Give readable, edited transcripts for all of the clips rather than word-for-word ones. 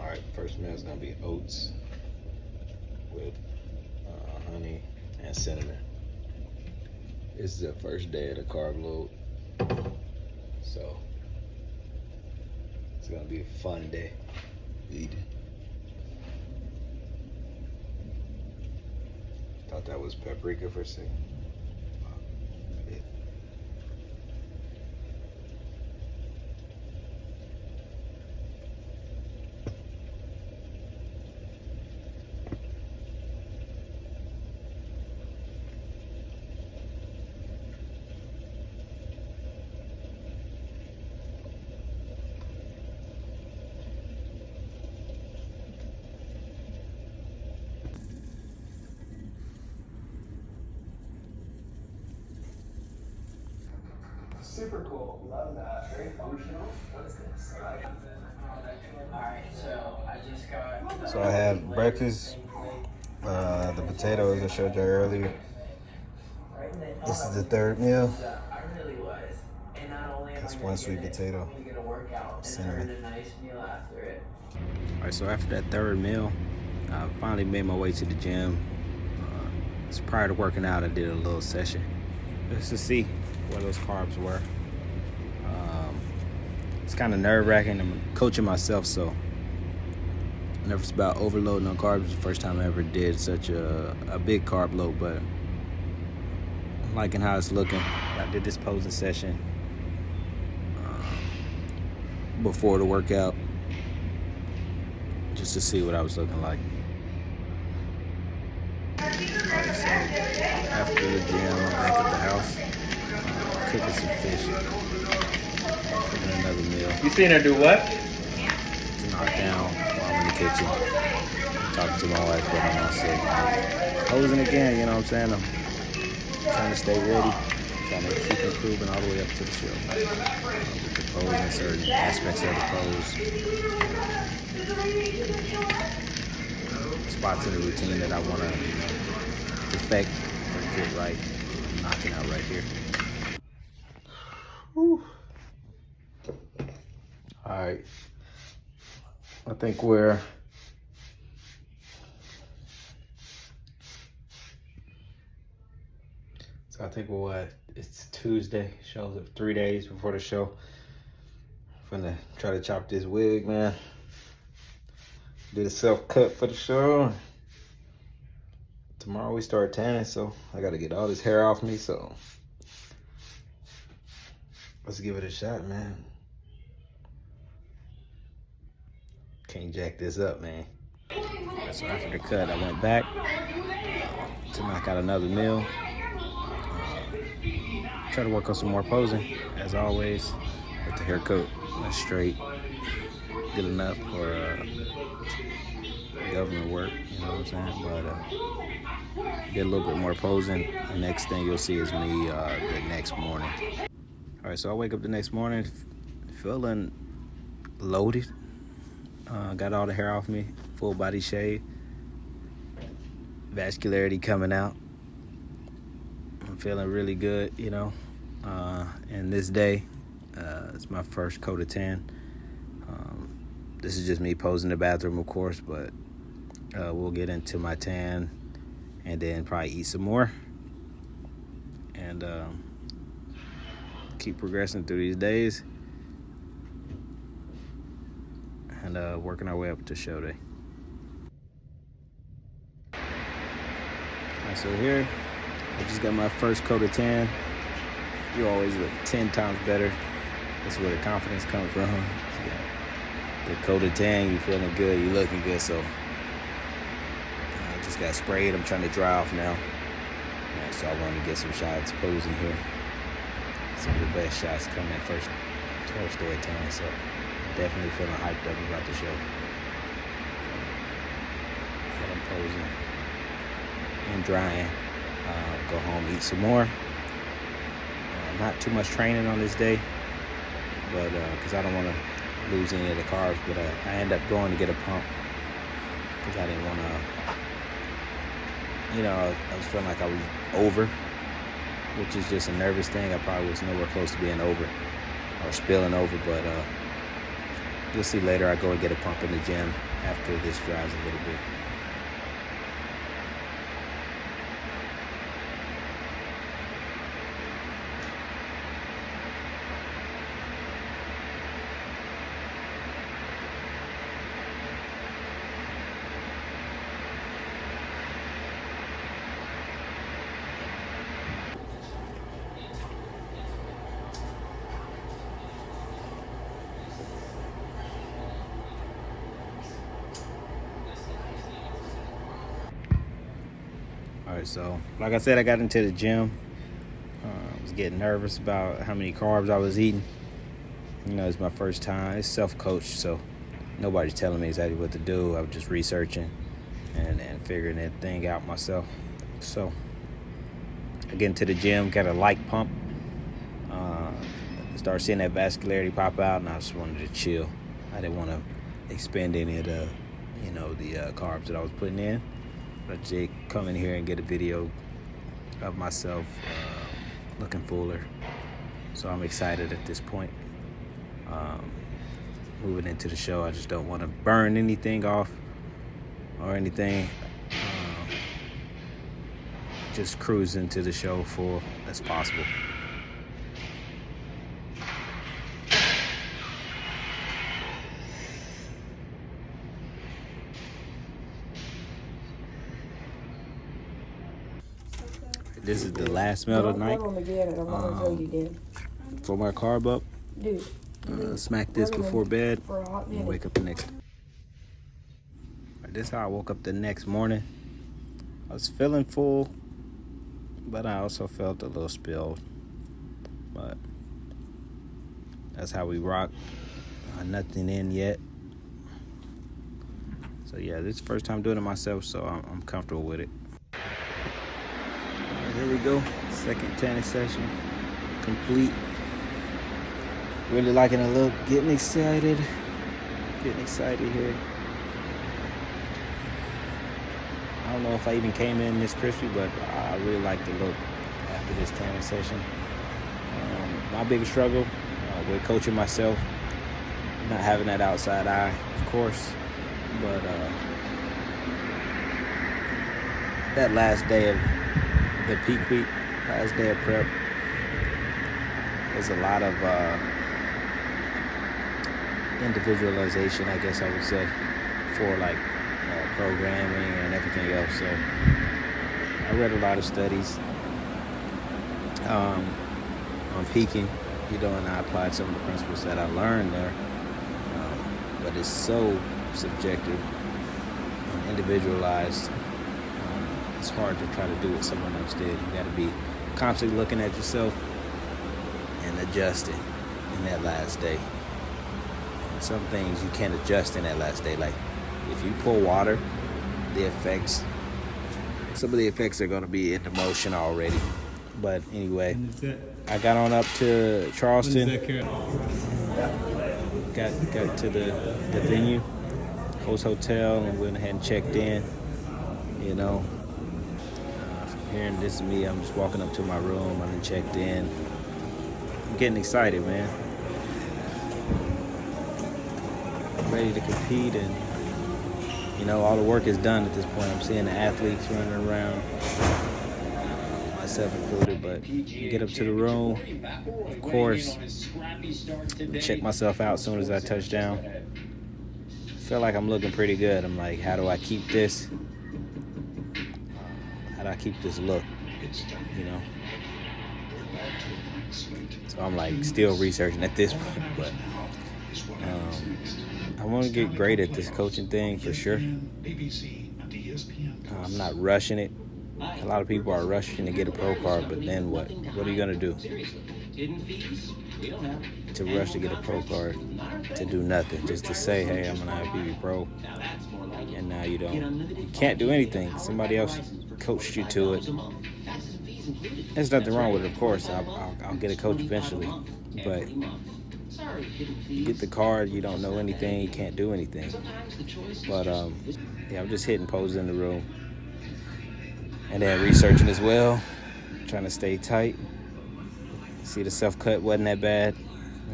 Alright, first meal is gonna be oats with honey and cinnamon. This is the first day of the carb load, so it's gonna be a fun day eating. Thought that was paprika for a second. Yeah. Super cool. Love that. Very functional. What is this? Alright, so I just got. So I had breakfast, the potatoes I showed you earlier. This is the third meal. That's one sweet potato, cinnamon. Alright, so after that third meal, I finally made my way to the gym. So prior to working out, I did a little session just to see where those carbs were. It's kind of nerve-wracking. I'm coaching myself, so I'm nervous about overloading on carbs. It's the first time I ever did such a big carb load, but I'm liking how it's looking. I did this posing session before the workout just to see what I was looking like. Alright, so after the gym, I'm back at the house, cooking some fish, cooking another meal. You seen her do what? To knock down while I'm in the kitchen, talking to my wife, but I'm also posing again, you know what I'm saying? I'm trying to stay ready, trying to keep improving all the way up to the show. With the pose and certain aspects of the pose. Spots in the routine that I want to perfect or get right. I'm knocking out right here. Whew. All right. I think we're what? It's Tuesday. Shows of 3 days before the show. I'm gonna try to chop this wig, man. Did a self-cut for the show. Tomorrow we start tanning, so I gotta get all this hair off me, so let's give it a shot, man. Can't jack this up, man. So after the cut, I went back to knock out another meal. Try to work on some more posing, as always, with the haircut straight. Good enough for government work, you know what I'm saying? But get a little bit more posing. The next thing you'll see is me the next morning. All right, so I wake up the next morning feeling loaded. Got all the hair off me, full body shave, vascularity coming out. I'm feeling really good, you know. And this day, it's my first coat of tan. This is just me posing in the bathroom, of course, but we'll get into my tan and then probably eat some more and keep progressing through these days and working our way up to show day. All right, so here, I just got my first coat of tan. You always look 10 times better. That's where the confidence comes from. The coat of tan, you feeling good, you looking good, so I just got sprayed. I'm trying to dry off now. So I wanted to get some shots posing here. Some of the best shots coming at first day of tan, so definitely feeling hyped up about the show. But I'm posing and drying. Go home, eat some more. Not too much training on this day, but because I don't want to lose any of the carbs, but I end up going to get a pump because I didn't want to, you know, I was feeling like I was over, which is just a nervous thing. I probably was nowhere close to being over or spilling over, but you'll see later I go and get a pump in the gym after this dries a little bit. All right, so like I said, I got into the gym. I was getting nervous about how many carbs I was eating. You know, it's my first time. It's self-coached, so nobody's telling me exactly what to do. I was just researching and figuring that thing out myself. So I get into the gym, got a light pump. Start seeing that vascularity pop out, and I just wanted to chill. I didn't want to expend any of the, the carbs that I was putting in. I did come in here and get a video of myself looking fuller. So I'm excited at this point. Moving into the show, I just don't want to burn anything off or anything. Just cruise into the show full as possible. This is the last meal of the night. For my carb up, smack this before bed and wake up the next day. This is how I woke up the next morning. I was feeling full, but I also felt a little spilled. But that's how we rock. Nothing in yet. So yeah, this is the first time doing it myself, so I'm comfortable with it. Here we go, second tanning session complete. Really liking the look, getting excited here. I don't know if I even came in this crispy, but I really like the look after this tanning session. My biggest struggle with coaching myself, not having that outside eye, of course, but that last day of the peak week, last day of prep, there's a lot of individualization, I guess I would say, for like programming and everything else. So I read a lot of studies on peaking, and I applied some of the principles that I learned there. But it's so subjective and individualized. It's hard to try to do what someone else did. You got to be constantly looking at yourself and adjusting in that last day. And some things you can't adjust in that last day. Like if you pour water, some of the effects are going to be in the motion already. But anyway, I got on up to Charleston. Got to the venue, host hotel, and went ahead and checked in. Hearing this is me, I'm just walking up to my room. I done checked in. I'm getting excited, man. I'm ready to compete, and all the work is done at this point. I'm seeing the athletes running around, myself included. But you get up to the room, of course, check myself out as soon as I touch down. I feel like I'm looking pretty good. I'm like, how do I keep this? How do I keep this look, So I'm like still researching at this point, but I want to get great at this coaching thing for sure. I'm not rushing it. A lot of people are rushing to get a pro card, but then what? What are you going to do? To rush to get a pro card, to do nothing, just to say, hey, I'm going to have BB Pro, and now you can't do anything. Somebody else coached you to it. There's nothing wrong with it, of course. I'll get a coach eventually, but you get the card, you don't know anything, you can't do anything. But I'm just hitting poses in the room, and then researching as well, trying to stay tight. See, the self cut wasn't that bad.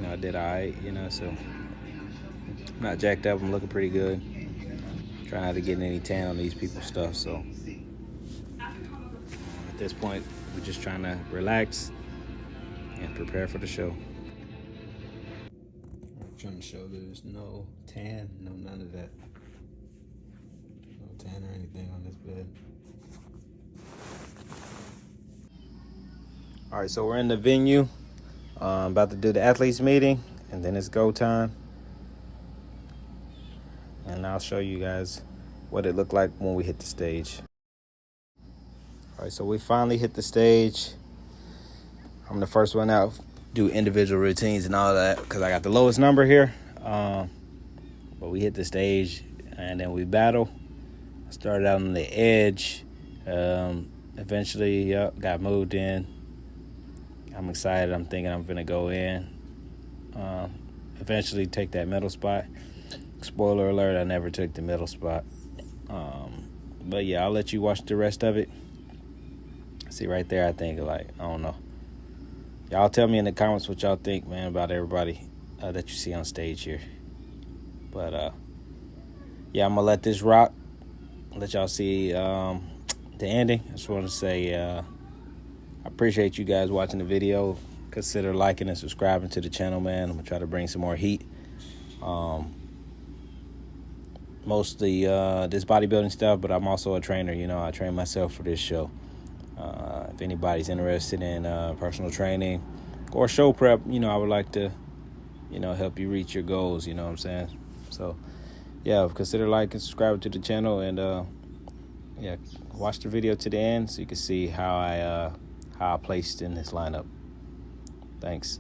I did all right, so I'm not jacked up. I'm looking pretty good. Trying not to get any tan on these people's stuff. So at this point, we're just trying to relax and prepare for the show. I'm trying to show there's no tan, no none of that. No tan or anything on this bed. All right, so we're in the venue. About to do the athletes meeting, and then it's go time. And I'll show you guys what it looked like when we hit the stage. All right, so we finally hit the stage. I'm the first one out, do individual routines and all that, because I got the lowest number here. But we hit the stage, and then we battle. I started out on the edge. Eventually, got moved in. I'm excited. I'm thinking I'm going to go in. Eventually take that middle spot. Spoiler alert, I never took the middle spot. But yeah, I'll let you watch the rest of it. See right there, I think, like, I don't know. Y'all tell me in the comments what y'all think, man, about everybody that you see on stage here. But yeah, I'm going to let this rock. Let y'all see the ending. I just want to say I appreciate you guys watching the video. Consider liking and subscribing to the channel, man. I'm going to try to bring some more heat. Mostly this bodybuilding stuff, but I'm also a trainer. You know, I train myself for this show. If anybody's interested in personal training or show prep, you know, I would like to, you know, help you reach your goals. You know what I'm saying? So, yeah, consider liking, subscribing to the channel, and yeah, watch the video to the end so you can see how I placed in this lineup. Thanks.